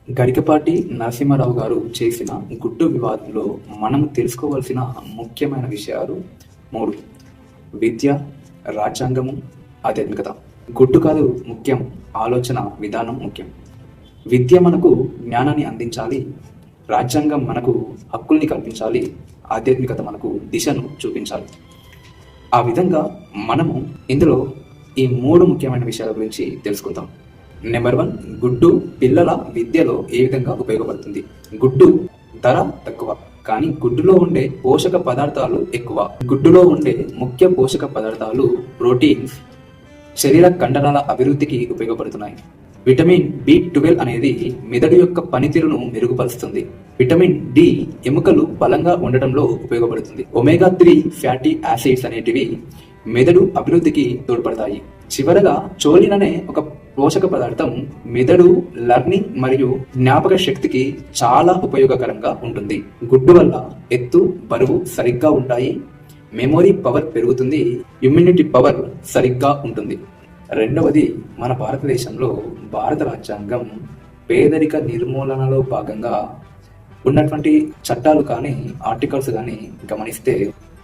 గరికపాటి నరసింహారావు గారు చేసిన గుడ్డు వివాదంలో మనం తెలుసుకోవాల్సిన ముఖ్యమైన విషయాలు 3. విద్య, రాజ్యాంగము, ఆధ్యాత్మికత. గుడ్డు కాదు ముఖ్యం, ఆలోచన విధానం ముఖ్యం. విద్య మనకు జ్ఞానాన్ని అందించాలి, రాజ్యాంగం మనకు హక్కుల్ని కల్పించాలి, ఆధ్యాత్మికత మనకు దిశను చూపించాలి. ఆ విధంగా మనము ఇందులో ఈ 3 ముఖ్యమైన విషయాల గురించి తెలుసుకుందాం. నెంబర్ 1, గుడ్డు పిల్లల విద్యలో ఏ విధంగా ఉపయోగపడుతుంది. గుడ్డు ధర తక్కువ, కానీ గుడ్డులో ఉండే పోషక పదార్థాలు ఎక్కువ. గుడ్డులో ఉండే ముఖ్య పోషక పదార్థాలు ప్రోటీన్స్, శరీర కండరాల అభివృద్ధికి ఉపయోగపడుతున్నాయి. విటమిన్ B12 అనేది మెదడు యొక్క పనితీరును మెరుగుపరుస్తుంది. విటమిన్ D ఎముకలు బలంగా ఉండటంలో ఉపయోగపడుతుంది. ఒమేగా 3 ఫ్యాటీ యాసిడ్స్ అనేటివి మెదడు అభివృద్ధికి తోడ్పడతాయి. చివరగా చోలిన్ అనే ఒక పోషక పదార్థం మెదడు లర్నింగ్ మరియు జ్ఞాపక శక్తికి చాలా ఉపయోగకరంగా ఉంటుంది. గుడ్డు వల్ల ఎత్తు, బరువు సరిగ్గా ఉంటాయి, మెమొరీ పవర్ పెరుగుతుంది, ఇమ్యూనిటీ పవర్ సరిగ్గా ఉంటుంది. రెండవది, మన భారతదేశంలో భారత రాజ్యాంగం పేదరిక నిర్మూలనలో భాగంగా ఉన్నటువంటి చట్టాలు కానీ ఆర్టికల్స్ కానీ గమనిస్తే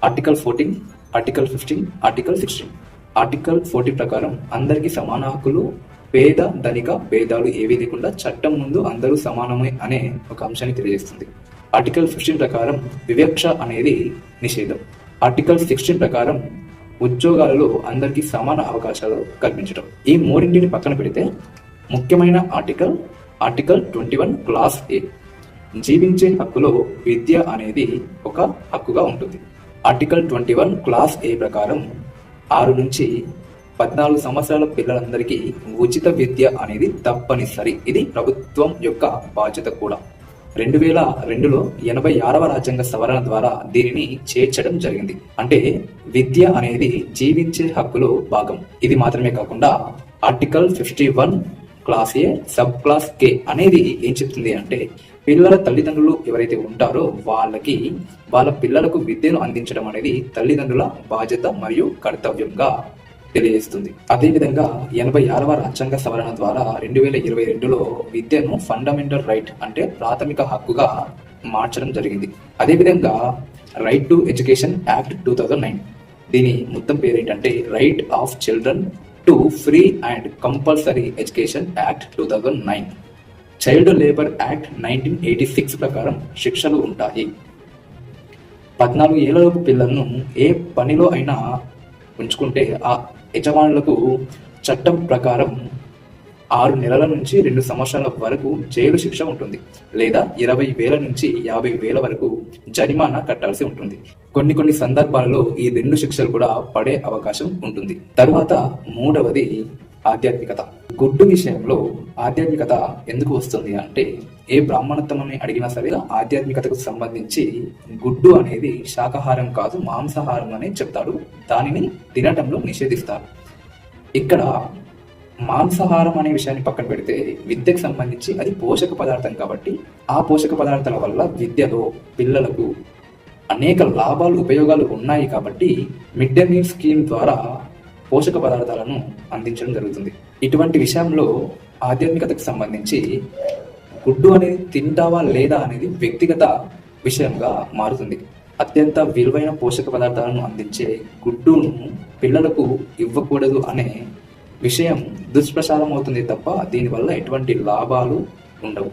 ఆర్టికల్ 14, ఆర్టికల్ 15, ఆర్టికల్ 16. ఆర్టికల్ 40 ప్రకారం అందరికీ సమాన హక్కులు, పేద ధనిక భేదాలు ఏవీ లేకుండా చట్టం ముందు అందరూ సమానమే అనే ఒక అంశాన్ని తెలియజేస్తుంది. ఆర్టికల్ 15 ప్రకారం వివక్ష అనేది నిషేధం. ఆర్టికల్ 16 ప్రకారం ఉద్యోగాలలో అందరికీ సమాన అవకాశాలు కల్పించడం. ఈ 3 పక్కన పెడితే ముఖ్యమైన ఆర్టికల్ 21 క్లాస్ A, జీవించే హక్కులో విద్య అనేది ఒక హక్కుగా ఉంటుంది. ఆర్టికల్ 21 క్లాస్ A ప్రకారం 6 నుంచి 14 సంవత్సరాల పిల్లలందరికీ ఉచిత విద్య అనేది తప్పనిసరి. ఇది ప్రభుత్వం యొక్క బాధ్యత కూడా. 2002లో 86వ రాజ్యాంగ సవరణ ద్వారా దీనిని చేర్చడం జరిగింది. అంటే విద్య అనేది జీవించే హక్కులో భాగం. ఇది మాత్రమే కాకుండా article 51 class A sub class K అనేది ఏం చెప్తుంది అంటే పిల్లల తల్లిదండ్రులు ఎవరైతే ఉంటారో వాళ్ళ పిల్లలకు విద్యను అందించడం అనేది తల్లిదండ్రుల బాధ్యత మరియు కర్తవ్యంగా తెలియజేస్తుంది. అదేవిధంగా 86వ రాజ్యాంగ సవరణ ద్వారా 2022లో విద్యను ఫండమెంటల్ రైట్ అంటే ప్రాథమిక హక్కుగా మార్చడం జరిగింది. అదేవిధంగా రైట్ టు ఎడ్యుకేషన్ యాక్ట్ 2009, దీని మొత్తం పేరు ఏంటంటే right of children to free and compulsory education act 2009. Child labour act 1986 ప్రకారం శిక్షలు ఉంటాయి. 14 ఏళ్లలోపు పిల్లలను ఏ పనిలో అయినా ఉంచుకుంటే ఆ యజమానులకు చట్టం ప్రకారం 6 నెలల నుంచి 2 సంవత్సరాల వరకు జైలు శిక్ష ఉంటుంది, లేదా 20,000 నుంచి 50,000 వరకు జరిమానా కట్టాల్సి ఉంటుంది. కొన్ని సందర్భాలలో ఈ 2 శిక్షలు కూడా పడే అవకాశం ఉంటుంది. తరువాత 3వది ఆధ్యాత్మికత. గుడ్డు విషయంలో ఆధ్యాత్మికత ఎందుకు వస్తుంది అంటే ఏ బ్రాహ్మణత్వం అడిగినా సరే ఆధ్యాత్మికతకు సంబంధించి గుడ్డు అనేది శాకాహారం కాదు, మాంసాహారం అని చెప్తాడు. దానిని తినటంలో నిషేధిస్తారు. ఇక్కడ మాంసాహారం అనే విషయాన్ని పక్కన పెడితే విద్యకు సంబంధించి అది పోషక పదార్థం కాబట్టి ఆ పోషక పదార్థాల వల్ల విద్యలో పిల్లలకు అనేక లాభాలు, ఉపయోగాలు ఉన్నాయి. కాబట్టి మిడ్ డే మీల్ స్కీమ్ ద్వారా పోషక పదార్థాలను అందించడం జరుగుతుంది. ఇటువంటి విషయంలో ఆధ్యాత్మికతకు సంబంధించి గుడ్డు అనేది తింటావా లేదా అనేది వ్యక్తిగత విషయంగా మారుతుంది. అత్యంత విలువైన పోషక పదార్థాలను అందించే గుడ్డును పిల్లలకు ఇవ్వకూడదు అనే విషయం దుష్ప్రచారం అవుతుంది తప్ప దీనివల్ల ఎటువంటి లాభాలు ఉండవు.